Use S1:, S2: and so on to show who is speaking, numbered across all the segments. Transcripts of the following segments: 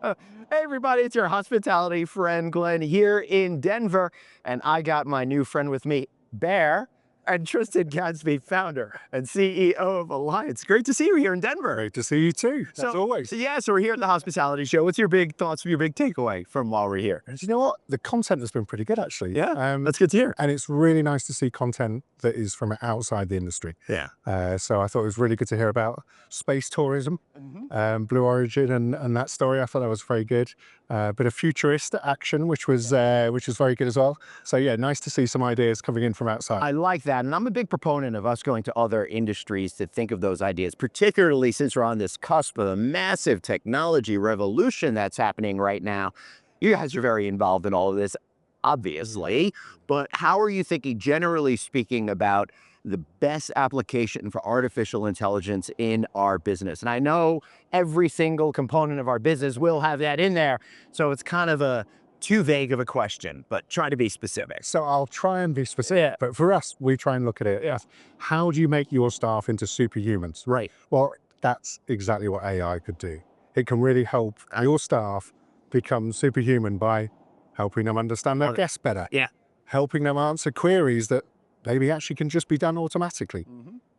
S1: Hey everybody, it's your hospitality friend Glenn here in Denver, and I got my new friend with me, Bear, and Tristan Gadsby, founder and CEO of Alliance. Great to see you here in Denver.
S2: Great to see you too, as always.
S1: So we're here at the hospitality show. What's your big thoughts, your big takeaway from while we're here?
S2: And you know what? The content has been pretty good, actually.
S1: Yeah, that's good to hear.
S2: And it's really nice to see content that is from outside the industry.
S1: Yeah.
S2: So I thought it was really good to hear about space tourism, Blue Origin, and that story. I thought that was very good. Bit of futurist action, which was very good as well. So yeah, nice to see some ideas coming in from outside.
S1: I like that, and I'm a big proponent of us going to other industries to think of those ideas, particularly since we're on this cusp of a massive technology revolution that's happening right now. You guys are very involved in all of this, obviously, but how are you thinking, generally speaking, about the best application for artificial intelligence in our business? And I know every single component of our business will have that in there, so it's kind of a too vague of a question, but try to be specific.
S2: So I'll try and be specific,
S1: Yeah.
S2: but for us, we try and look at it as, how do you make your staff into superhumans?
S1: Right.
S2: Well, that's exactly what AI could do. It can really help your staff become superhuman by helping them understand their guests better.
S1: Yeah.
S2: Helping them answer queries that maybe actually can just be done automatically.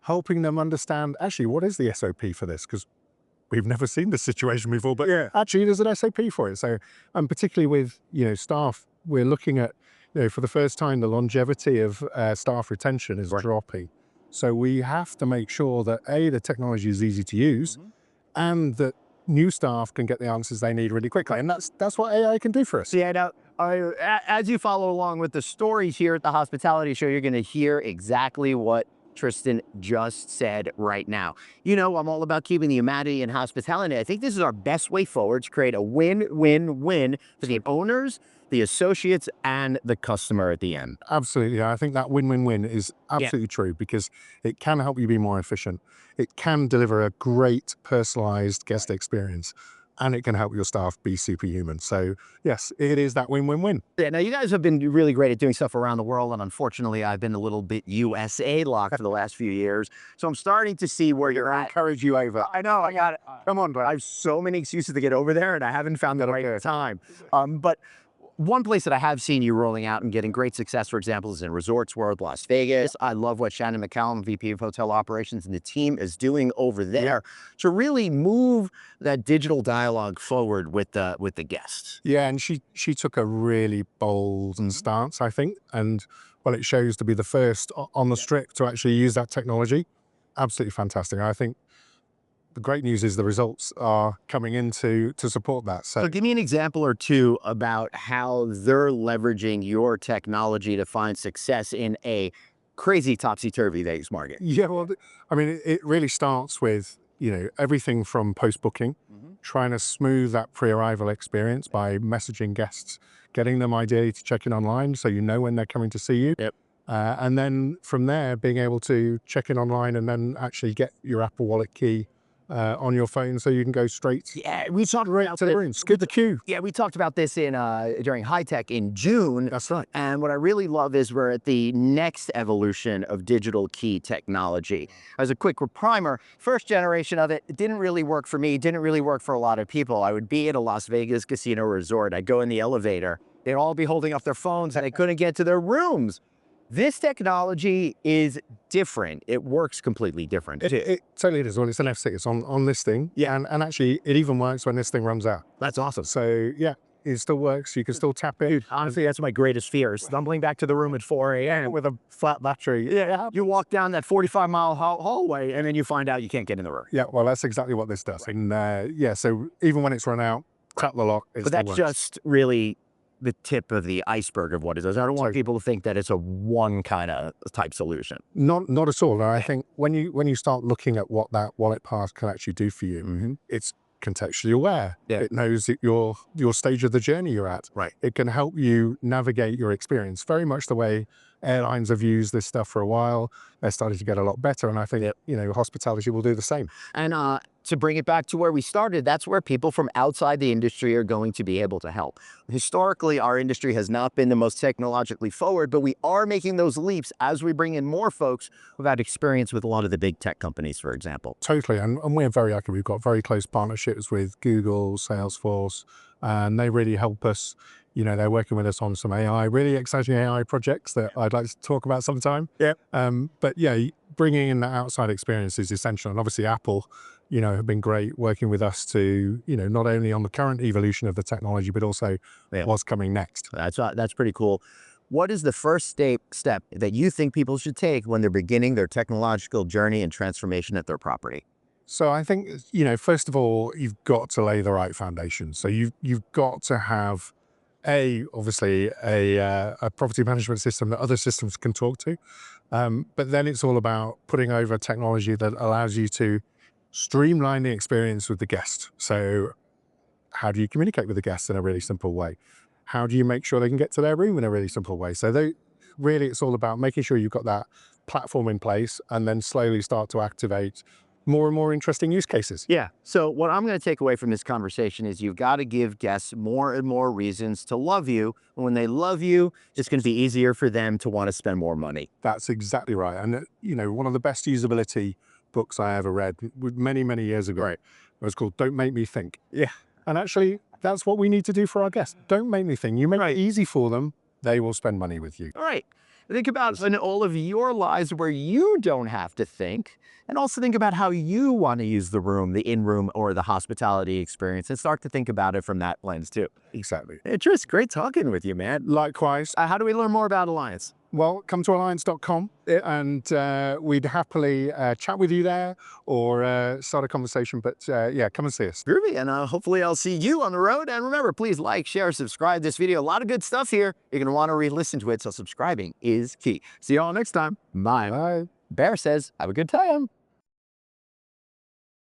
S2: Helping them understand, actually, what is the SOP for this? Because we've never seen this situation before, but actually there's an SOP for it. So, and particularly with, staff, we're looking at, for the first time, the longevity of staff retention is dropping. So we have to make sure that the technology is easy to use and that new staff can get the answers they need really quickly. And that's what AI can do for us.
S1: Yeah, now, as you follow along with the stories here at the hospitality show, you're going to hear exactly what Tristan just said right now. I'm all about keeping the humanity in hospitality. I think this is our best way forward to create a win-win-win for the owners, the associates, and the customer at the end.
S2: Absolutely. I think that win-win-win is absolutely true, because it can help you be more efficient. It can deliver a great personalized guest experience, and it can help your staff be superhuman. So yes, it is that win-win-win.
S1: Yeah, now you guys have been really great at doing stuff around the world, and unfortunately I've been a little bit USA locked for the last few years. So I'm starting to see where you're at.
S2: Encourage you over.
S1: I know, I got it.
S2: Come on, bud.
S1: I have so many excuses to get over there, and I haven't found the right time. But one place that I have seen you rolling out and getting great success, for example, is in Resorts World, Las Vegas. I love what Shannon McCallum, VP of Hotel Operations, and the team is doing over there to really move that digital dialogue forward with the guests.
S2: Yeah, and she took a really bold stance, I think, and well, it shows to be the first on the strip to actually use that technology. Absolutely fantastic. I think the great news is the results are coming in to support that.
S1: So give me an example or two about how they're leveraging your technology to find success in a crazy topsy-turvy Vegas market.
S2: Yeah, well, I mean, it really starts with, everything from post-booking, trying to smooth that pre-arrival experience by messaging guests, getting them ideally to check in online so you know when they're coming to see you.
S1: Yep.
S2: And then from there, being able to check in online and then actually get your Apple Wallet key on your phone, so you can go straight.
S1: Yeah, we talked
S2: right to the room. Skip the queue.
S1: Yeah, we talked about this in during High Tech in June.
S2: That's right.
S1: And what I really love is we're at the next evolution of digital key technology. As a quick primer, first generation of it didn't really work for me. Didn't really work for a lot of people. I would be at a Las Vegas casino resort. I'd go in the elevator. They'd all be holding up their phones and they couldn't get to their rooms. This technology is different. It works completely different.
S2: It totally is. Well, it's an FC. It's on this thing. Yeah. And actually, it even works when this thing runs out.
S1: That's awesome.
S2: So yeah, it still works. You can still tap it.
S1: Dude, honestly, that's my greatest fear. Stumbling back to the room at 4 a.m.
S2: with a flat battery.
S1: Yeah. You walk down that 45-mile hallway, and then you find out you can't get in the room.
S2: Yeah, well, that's exactly what this does. And yeah, so even when it's run out, tap the lock.
S1: But that's just really the tip of the iceberg of what it does. I don't want people to think that it's a one kind of type solution.
S2: Not at all. I think when you start looking at what that wallet pass can actually do for you, it's contextually aware.
S1: Yeah.
S2: It knows your stage of the journey you're at.
S1: Right.
S2: It can help you navigate your experience very much the way Airlines have used this stuff for a while. They're starting to get a lot better. And I think,
S1: Yep.
S2: hospitality will do the same.
S1: And to bring it back to where we started, that's where people from outside the industry are going to be able to help. Historically, our industry has not been the most technologically forward, but we are making those leaps as we bring in more folks who've had experience with a lot of the big tech companies, for example.
S2: Totally. And we're very lucky. We've got very close partnerships with Google, Salesforce, and they really help us. They're working with us on some really exciting AI projects that I'd like to talk about sometime.
S1: Yeah.
S2: But yeah, bringing in that outside experience is essential. And obviously Apple, have been great working with us to, not only on the current evolution of the technology, but also what's coming next.
S1: That's pretty cool. What is the first step that you think people should take when they're beginning their technological journey and transformation at their property?
S2: So I think, first of all, you've got to lay the right foundation. So you've got to have obviously a property management system that other systems can talk to. But then it's all about putting over technology that allows you to streamline the experience with the guest. So how do you communicate with the guests in a really simple way? How do you make sure they can get to their room in a really simple way? So really, it's all about making sure you've got that platform in place and then slowly start to activate more and more interesting use cases.
S1: Yeah. So what I'm going to take away from this conversation is you've got to give guests more and more reasons to love you. And when they love you, it's going to be easier for them to want to spend more money.
S2: That's exactly right. And, one of the best usability books I ever read many, many years ago, it was called Don't Make Me Think.
S1: Yeah.
S2: And actually, that's what we need to do for our guests. Don't make me think. You make it easy for them, they will spend money with you.
S1: All right. Think about in all of your lives where you don't have to think, and also think about how you want to use the room, the in-room or the hospitality experience, and start to think about it from that lens too.
S2: Exactly.
S1: Hey, Tris, great talking with you, man.
S2: Likewise.
S1: How do we learn more about Alliance?
S2: Well, come to alliance.com and we'd happily chat with you there or start a conversation. But yeah, come and see us.
S1: Groovy, and hopefully I'll see you on the road. And remember, please like, share, subscribe this video. A lot of good stuff here. You're going to want to re-listen to it, so subscribing is key. See you all next time. Bye.
S2: Bye.
S1: Bear says, have a good time.